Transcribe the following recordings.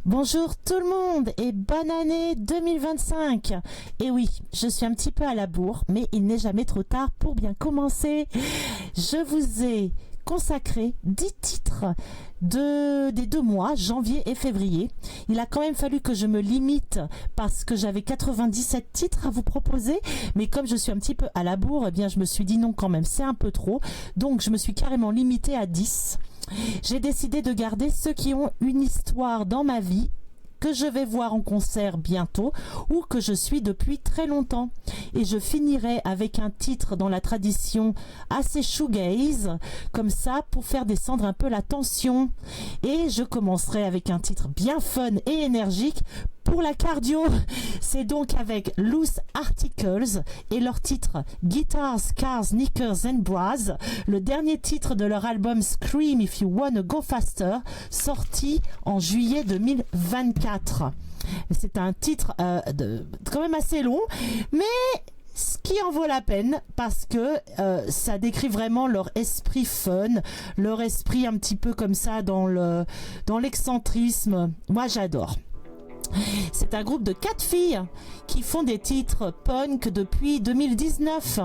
Bonjour tout le monde et bonne année 2025. Et oui, je suis un petit peu à la bourre, mais il n'est jamais trop tard pour bien commencer. Je vous ai consacré 10 titres des 2 mois, janvier et février. Il a quand même fallu que je me limite parce que j'avais 97 titres à vous proposer, mais comme je suis un petit peu à la bourre, eh bien je me suis dit non quand même, c'est un peu trop. Donc je me suis carrément limitée à 10. J'ai décidé de garder ceux qui ont une histoire dans ma vie, que je vais voir en concert bientôt ou que je suis depuis très longtemps. Et je finirai avec un titre dans la tradition assez shoegaze, comme ça pour faire descendre un peu la tension. Et je commencerai avec un titre bien fun et énergique pour la cardio. C'est donc avec Loose Articles et leur titre Guitars, Cars, Sneakers and Bras, le dernier titre de leur album Scream If You Wanna Go Faster, sorti en juillet 2024. C'est un titre quand même assez long, mais ce qui en vaut la peine parce que ça décrit vraiment leur esprit fun, leur esprit un petit peu comme ça dans l'excentrisme. Moi j'adore. C'est un groupe de 4 filles qui font des titres punk depuis 2019.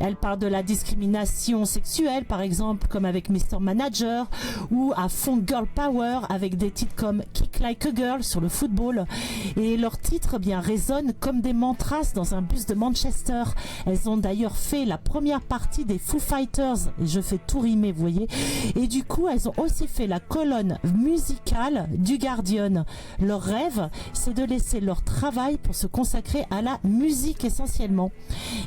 Elles parlent de la discrimination sexuelle, par exemple, comme avec Mr. Manager, ou à fond girl power avec des titres comme Kick Like a Girl sur le football. Et leurs titres bien résonnent comme des mantras dans un bus de Manchester. Elles ont d'ailleurs fait la première partie des Foo Fighters. Et je fais tout rimer, vous voyez. Et du coup, elles ont aussi fait la colonne musicale du Guardian. Leur rêve, c'est de laisser leur travail pour se consacrer à la musique essentiellement.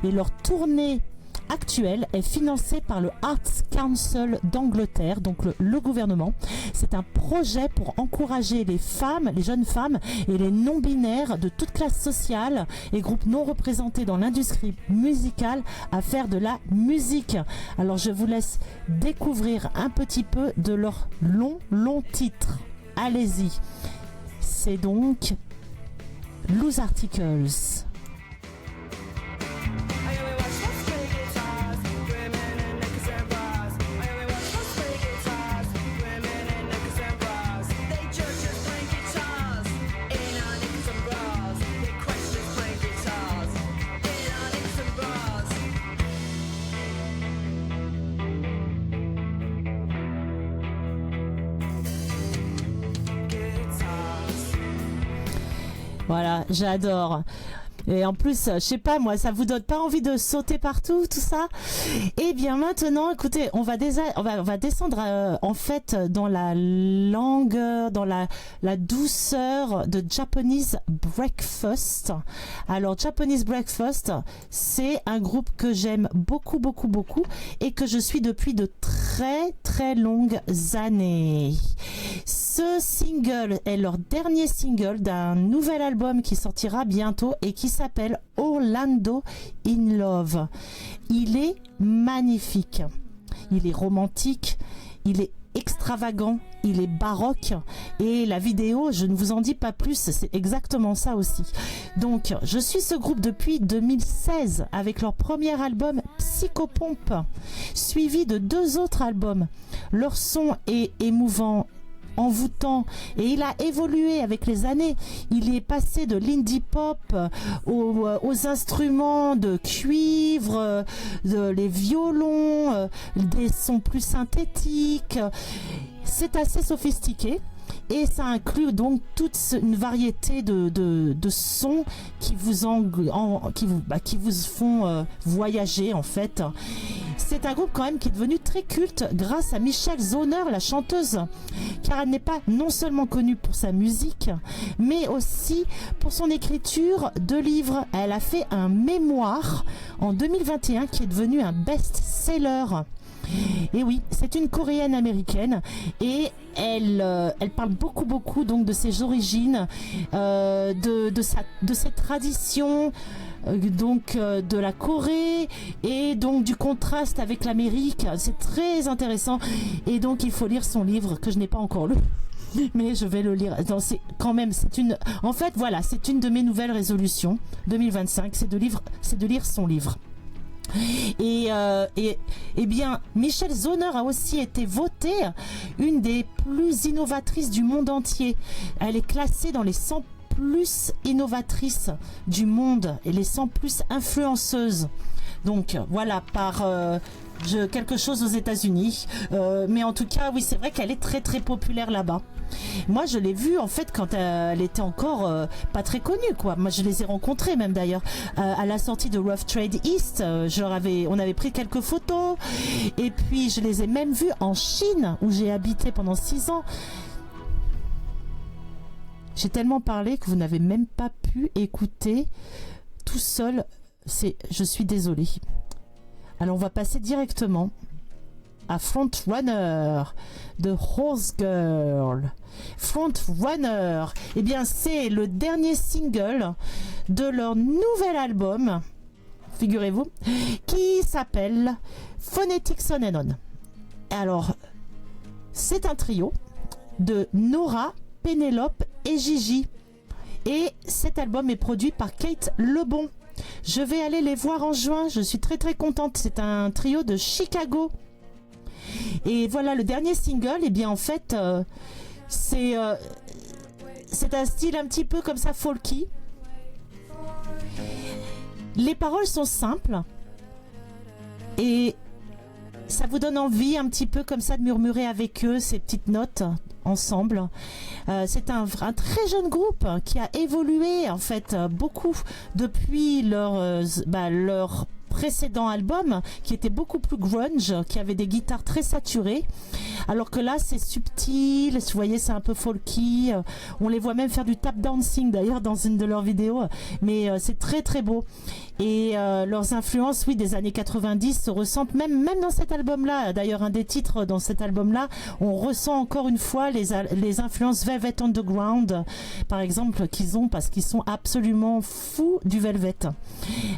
Et leur tournée actuelle est financée par le Arts Council d'Angleterre, donc le gouvernement. C'est un projet pour encourager les femmes, les jeunes femmes et les non-binaires de toute classe sociale et groupes non représentés dans l'industrie musicale à faire de la musique. Alors je vous laisse découvrir un petit peu de leur long titre. Allez-y. C'est donc Loose Articles. Voilà, j'adore. Et en plus, je sais pas moi, ça vous donne pas envie de sauter partout, tout ça? Eh bien maintenant, écoutez, on va descendre en fait dans la langue, dans la douceur de Japanese Breakfast. Alors Japanese Breakfast, c'est un groupe que j'aime beaucoup et que je suis depuis de très longues années. Ce single est leur dernier single d'un nouvel album qui sortira bientôt et qui s'appelle Orlando in Love. Il est magnifique, il est romantique, il est extravagant, il est baroque et la vidéo, je ne vous en dis pas plus, c'est exactement ça aussi. Donc je suis ce groupe depuis 2016 avec leur premier album Psychopomp, suivi de 2 autres albums. Leur son est émouvant, envoûtant et il a évolué avec les années. Il est passé de l'indie pop aux instruments de cuivre, les violons, des sons plus synthétiques. C'est assez sophistiqué et ça inclut donc toute une variété de sons qui vous font voyager en fait. C'est un groupe quand même qui est devenu très culte grâce à Michelle Zauner, la chanteuse, car elle n'est pas non seulement connue pour sa musique, mais aussi pour son écriture de livres. Elle a fait un mémoire en 2021 qui est devenu un best-seller. Et oui, c'est une coréenne américaine et elle parle beaucoup donc de ses origines, de ses traditions, donc de la Corée et donc du contraste avec l'Amérique. C'est très intéressant et donc il faut lire son livre que je n'ai pas encore lu. Mais je vais le lire. C'est une de mes nouvelles résolutions 2025, c'est de lire son livre. Et bien, Michelle Zauner a aussi été votée une des plus innovatrices du monde entier. Elle est classée dans les 100 plus innovatrices du monde et les 100 plus influenceuses. Donc voilà, par quelque chose aux États-Unis. Mais en tout cas, oui, c'est vrai qu'elle est très très populaire là-bas. Moi, je l'ai vue en fait quand elle était encore pas très connue, quoi. Moi, je les ai rencontrés même d'ailleurs à la sortie de Rough Trade East. On avait pris quelques photos et puis je les ai même vues en Chine où j'ai habité pendant 6 ans. J'ai tellement parlé que vous n'avez même pas pu écouter tout seul. Je suis désolée. Alors, on va passer directement à Frontrunner de Horse Girl. Frontrunner, eh bien, c'est le dernier single de leur nouvel album, figurez-vous, qui s'appelle Phonetic Son and On. Alors, c'est un trio de Nora, Pénélope et Gigi. Et cet album est produit par Kate Lebon. Je vais aller les voir en juin, je suis très très contente. C'est un trio de Chicago. Et voilà, le dernier single, et bien en fait, c'est un style un petit peu comme ça folky. Les paroles sont simples et ça vous donne envie un petit peu comme ça de murmurer avec eux ces petites notes ensemble. C'est un très jeune groupe qui a évolué en fait beaucoup depuis leur précédent album qui était beaucoup plus grunge, qui avait des guitares très saturées, alors que là c'est subtil, vous voyez, c'est un peu folky, on les voit même faire du tap dancing d'ailleurs dans une de leurs vidéos, mais c'est très très beau. Et leurs influences, oui, des années 90 se ressentent même dans cet album-là. D'ailleurs, un des titres dans cet album-là, on ressent encore une fois les influences Velvet Underground, par exemple, qu'ils ont, parce qu'ils sont absolument fous du Velvet.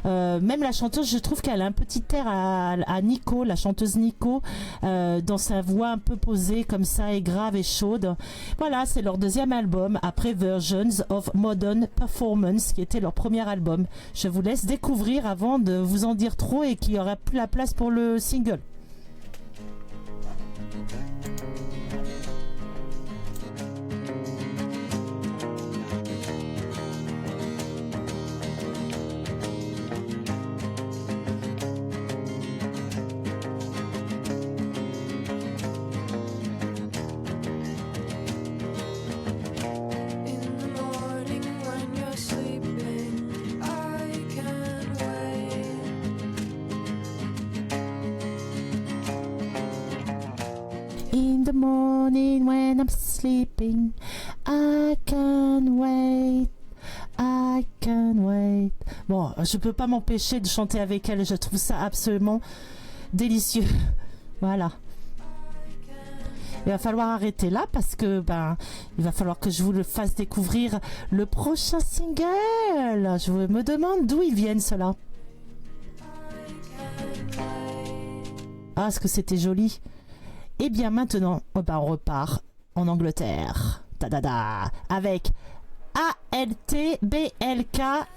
Même la chanteuse, je trouve qu'elle a un petit air à Nico, la chanteuse Nico, dans sa voix un peu posée comme ça et grave et chaude. Voilà, c'est leur deuxième album après Versions of Modern Performance, qui était leur premier album. Je vous laisse découvrir avant de vous en dire trop et qu'il n'y aura plus la place pour le single. In the morning when I'm sleeping, I can't wait, I can't wait. Bon, je peux pas m'empêcher de chanter avec elle, je trouve ça absolument délicieux. Voilà. Il va falloir arrêter là parce que il va falloir que je vous le fasse découvrir le prochain single. Je me demande d'où ils viennent ceux-là. Ah, est-ce que c'était joli? Et bien maintenant, on repart en Angleterre. Avec ALTBLKERA.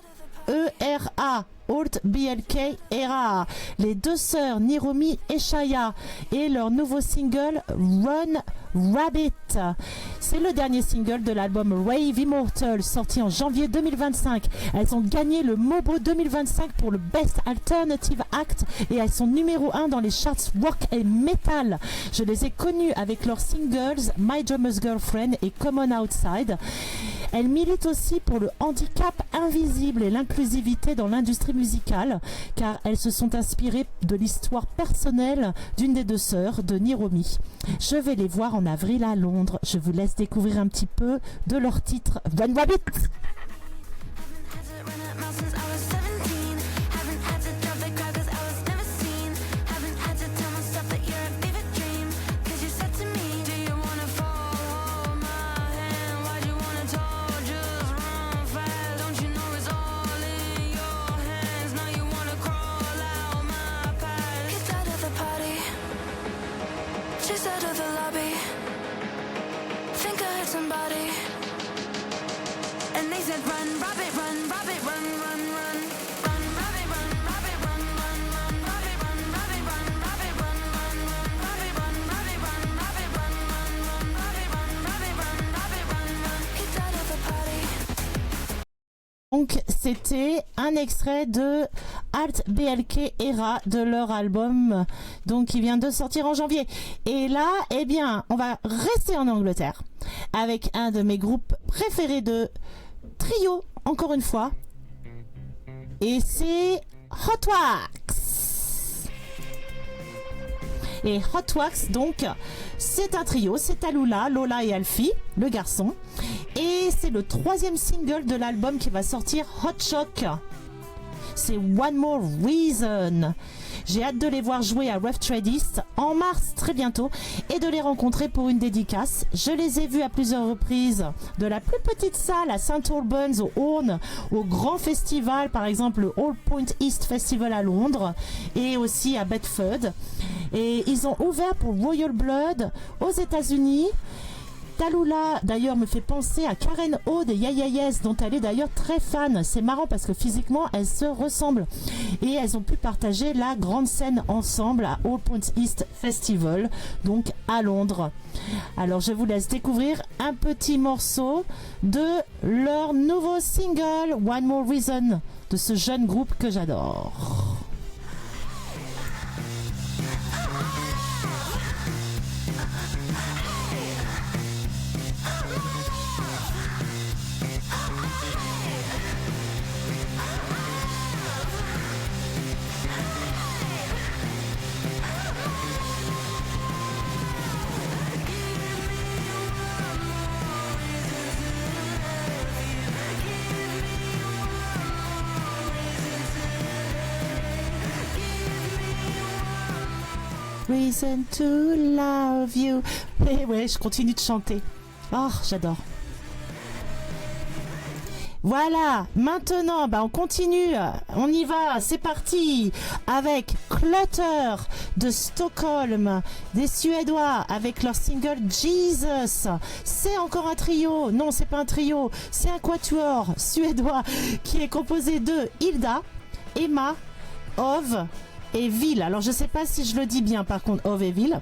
Alt BLK Era, les deux sœurs Niromi et Shaya, et leur nouveau single Run Rabbit. C'est le dernier single de l'album Rave Immortal, sorti en janvier 2025. Elles ont gagné le MOBO 2025 pour le Best Alternative Act et elles sont numéro 1 dans les charts rock et metal. Je les ai connues avec leurs singles My Drummer's Girlfriend et Common Outside. Elles militent aussi pour le handicap invisible et l'inclusivité dans l'industrie musicale, car elles se sont inspirées de l'histoire personnelle d'une des deux sœurs, de Niromi. Je vais les voir en avril à Londres. Je vous laisse découvrir un petit peu de leur titre Run Rabbit. Run, rabbit, run, rabbit, run, run, run. Run, rabbit, run, rabbit, run, run, run, run. Donc c'était un extrait de Alt BLK Era de leur album donc qui vient de sortir en janvier. Et là, eh bien, on va rester en Angleterre avec un de mes groupes préférés de trio, encore une fois. Et c'est Hot Wax. Et Hot Wax, donc, c'est un trio, c'est Tallulah, Lola et Alfie, le garçon. Et c'est le 3e single de l'album qui va sortir, Hot Shock. C'est One More Reason. J'ai hâte de les voir jouer à Rough Trade East en mars, très bientôt, et de les rencontrer pour une dédicace. Je les ai vus à plusieurs reprises, de la plus petite salle à St Albans, au Horn, au grand festival, par exemple le All Point East Festival à Londres, et aussi à Bedford. Et ils ont ouvert pour Royal Blood aux États-Unis. Tallulah d'ailleurs me fait penser à Karen O des Yeah Yeah Yes, dont elle est d'ailleurs très fan. C'est marrant parce que physiquement elles se ressemblent et elles ont pu partager la grande scène ensemble à All Points East Festival, donc à Londres. Alors je vous laisse découvrir un petit morceau de leur nouveau single One More Reason, de ce jeune groupe que j'adore. Reason to love you. Et ouais, je continue de chanter. Oh, j'adore. Voilà, maintenant, on continue, on y va, c'est parti avec Clutter de Stockholm, des Suédois, avec leur single Jesus. C'est encore un trio, non, c'est pas un trio, c'est un quatuor suédois qui est composé de Hilda, Emma, Ove et Ville. Alors je sais pas si je le dis bien par contre, Ove et Ville.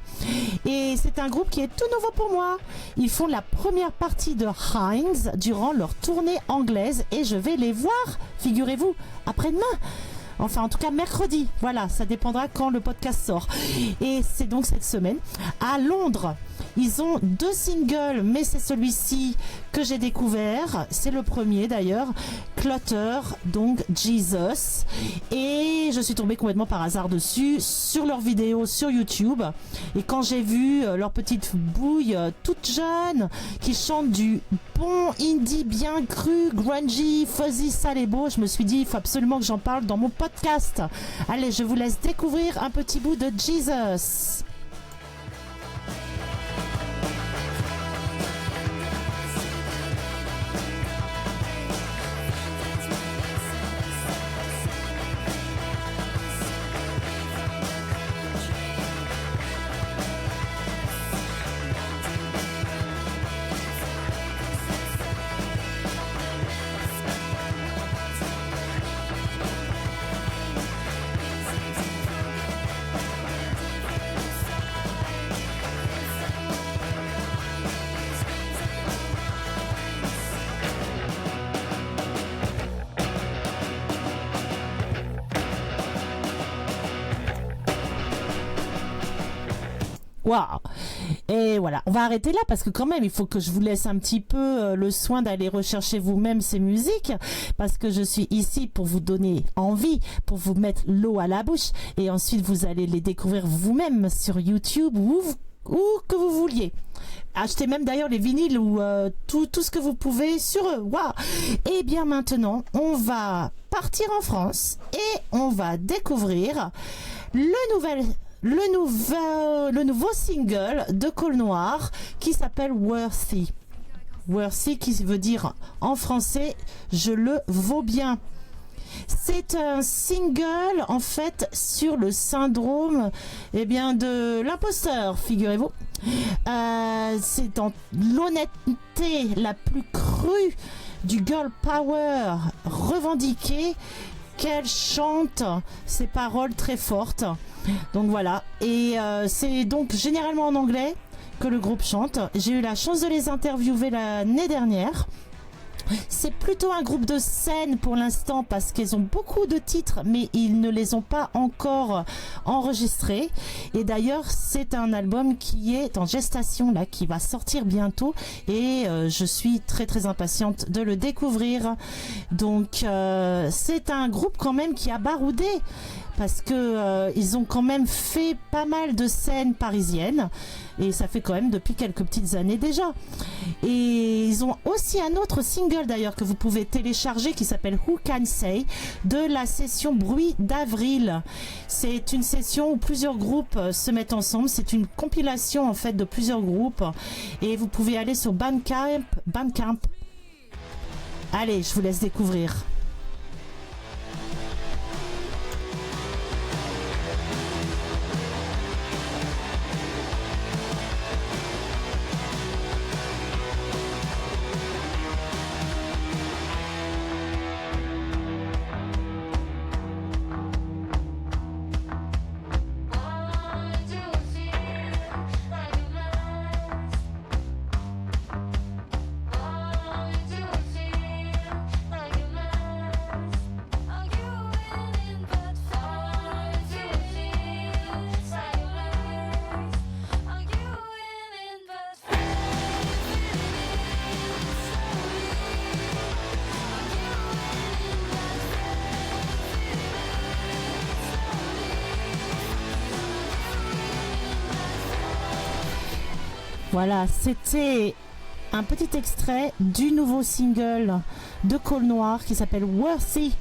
Et c'est un groupe qui est tout nouveau pour moi. Ils font la première partie de Heinz durant leur tournée anglaise et je vais les voir, figurez-vous, après-demain. Enfin, en tout cas, mercredi. Voilà, ça dépendra quand le podcast sort. Et c'est donc cette semaine à Londres. Ils ont 2 singles, mais c'est celui-ci que j'ai découvert. C'est le premier d'ailleurs. Clutter, donc Jesus. Et je suis tombée complètement par hasard dessus, sur leurs vidéos sur YouTube. Et quand j'ai vu leur petite bouille toute jeune, qui chante du bon indie bien cru, grungy, fuzzy, sale et beau, je me suis dit, il faut absolument que j'en parle dans mon podcast. Allez, je vous laisse découvrir un petit bout de Jesus. Waouh! Et voilà, on va arrêter là parce que quand même, il faut que je vous laisse un petit peu le soin d'aller rechercher vous-même ces musiques parce que je suis ici pour vous donner envie, pour vous mettre l'eau à la bouche et ensuite vous allez les découvrir vous-même sur YouTube ou que vous vouliez. Achetez même d'ailleurs les vinyles ou tout ce que vous pouvez sur eux. Waouh! Et bien maintenant, on va partir en France et on va découvrir le nouveau single de Col Noir qui s'appelle Worthy. Worthy qui veut dire en français je le vaux bien. C'est un single en fait sur le syndrome de l'imposteur, figurez-vous. C'est dans l'honnêteté la plus crue du girl power revendiqué qu'elle chante ces paroles très fortes. Donc voilà, et c'est donc généralement en anglais que le groupe chante. J'ai eu la chance de les interviewer l'année dernière C'est plutôt un groupe de scène pour l'instant parce qu'ils ont beaucoup de titres mais ils ne les ont pas encore enregistrés. Et d'ailleurs c'est un album qui est en gestation là, qui va sortir bientôt et je suis très impatiente de le découvrir. Donc c'est un groupe quand même qui a baroudé parce que ils ont quand même fait pas mal de scènes parisiennes et ça fait quand même depuis quelques petites années déjà. Et ils ont aussi un autre single d'ailleurs que vous pouvez télécharger qui s'appelle Who Can Say, de la session Bruit d'avril. C'est une session où plusieurs groupes se mettent ensemble, c'est une compilation en fait de plusieurs groupes et vous pouvez aller sur Bandcamp. Allez, je vous laisse découvrir. Voilà, c'était un petit extrait du nouveau single de Col Noir qui s'appelle Worthy.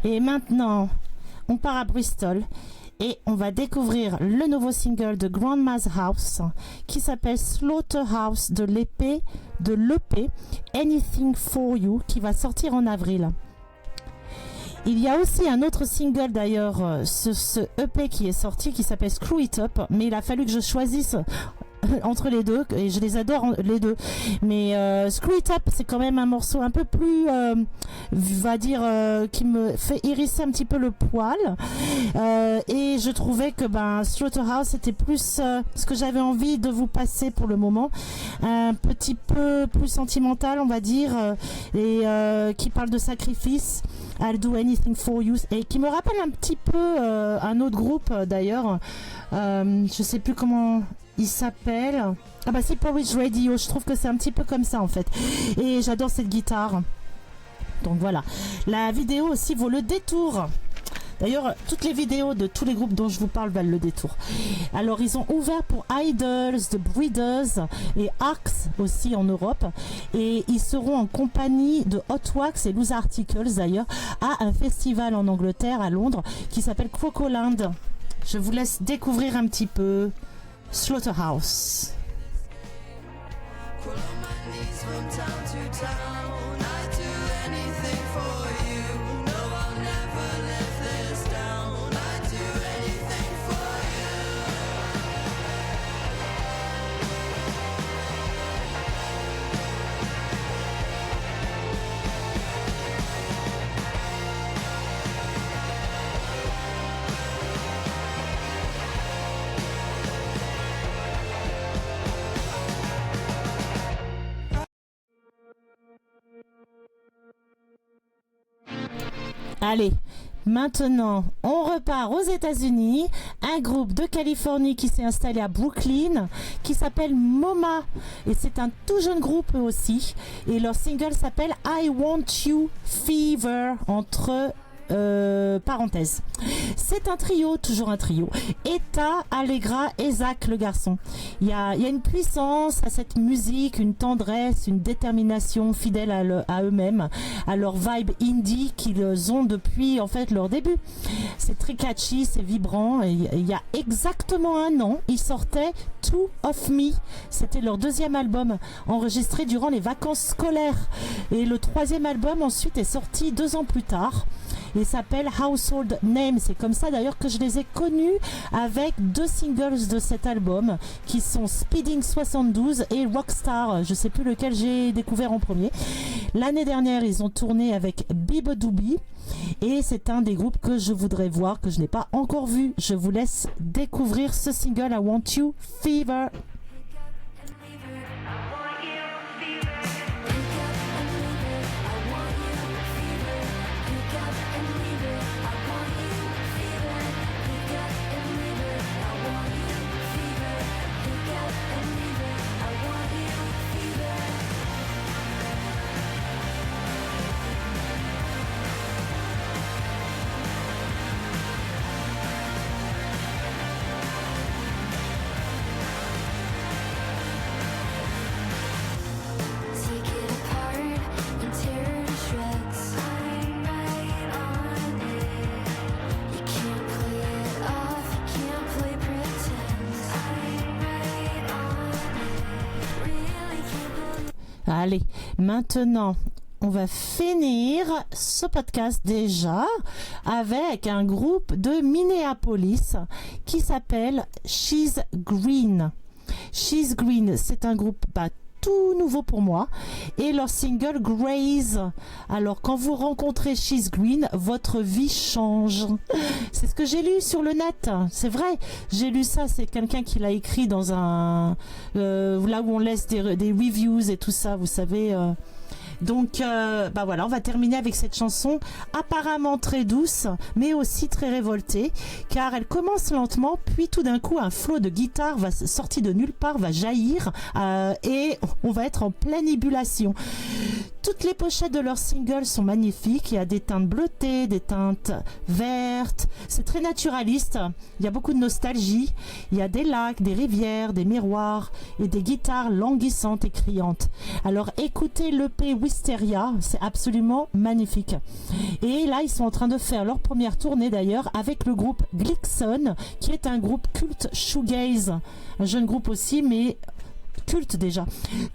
Et maintenant, on part à Bristol et on va découvrir le nouveau single de Grandma's House qui s'appelle Slaughterhouse de l'EP Anything For You qui va sortir en avril. Il y a aussi un autre single d'ailleurs, ce EP qui est sorti qui s'appelle Screw It Up, mais il a fallu que je choisisse entre les deux et je les adore les deux, mais Screw It Up c'est quand même un morceau un peu plus va dire qui me fait hérisser un petit peu le poil et je trouvais que Slaughterhouse c'était plus ce que j'avais envie de vous passer pour le moment, un petit peu plus sentimental on va dire et qui parle de sacrifice. I'll Do Anything For You et qui me rappelle un petit peu un autre groupe d'ailleurs, je sais plus comment il s'appelle, c'est Porridge Radio, je trouve que c'est un petit peu comme ça en fait et j'adore cette guitare, donc voilà. La vidéo aussi vaut le détour. D'ailleurs, toutes les vidéos de tous les groupes dont je vous parle valent le détour. Alors, ils ont ouvert pour Idols, The Breeders et Arcs aussi en Europe. Et ils seront en compagnie de Hot Wax et Loose Articles d'ailleurs à un festival en Angleterre, à Londres, qui s'appelle Crocoland. Je vous laisse découvrir un petit peu Slaughterhouse. Allez, maintenant, on repart aux États-Unis. Un groupe de Californie qui s'est installé à Brooklyn, qui s'appelle MoMA. Et c'est un tout jeune groupe eux aussi. Et leur single s'appelle I Want You Fever, entre parenthèses. C'est un trio, toujours un trio. Eta, Allegra et Zach le garçon. Il y a une puissance à cette musique, une tendresse, une détermination fidèle à eux-mêmes, à leur vibe indie qu'ils ont depuis en fait leur début. C'est très catchy, c'est vibrant. Et il y a exactement un an, ils sortaient Two of Me. C'était leur deuxième album enregistré durant les vacances scolaires. Et le troisième album ensuite est sorti 2 ans plus tard. Il s'appelle Household Name. C'est comme ça d'ailleurs que je les ai connus, avec 2 singles de cet album qui sont Speeding 72 et Rockstar. Je sais plus lequel j'ai découvert en premier. L'année dernière, ils ont tourné avec Bibodoubi et c'est un des groupes que je voudrais voir, que je n'ai pas encore vu. Je vous laisse découvrir ce single I Want You Fever. Allez, maintenant, on va finir ce podcast déjà avec un groupe de Minneapolis qui s'appelle She's Green. She's Green, c'est un groupe tout nouveau pour moi et leur single Grace. Alors quand vous rencontrez She's Green, votre vie change. C'est ce que j'ai lu sur le net, c'est vrai, j'ai lu ça, c'est quelqu'un qui l'a écrit dans un là où on laisse des reviews et tout ça, vous savez. Donc voilà, on va terminer avec cette chanson apparemment très douce mais aussi très révoltée, car elle commence lentement puis tout d'un coup un flot de guitare sorti de nulle part va jaillir et on va être en pleine ébullition. Toutes les pochettes de leurs singles sont magnifiques, il y a des teintes bleutées, des teintes vertes, c'est très naturaliste, il y a beaucoup de nostalgie, il y a des lacs, des rivières, des miroirs et des guitares languissantes et criantes. Alors écoutez l'EP Wisteria, c'est absolument magnifique. Et là ils sont en train de faire leur première tournée d'ailleurs avec le groupe Glixon, qui est un groupe culte shoegaze, un jeune groupe aussi mais culte déjà.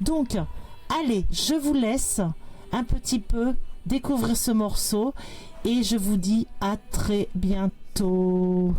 Donc allez, je vous laisse un petit peu découvrir ce morceau et je vous dis à très bientôt.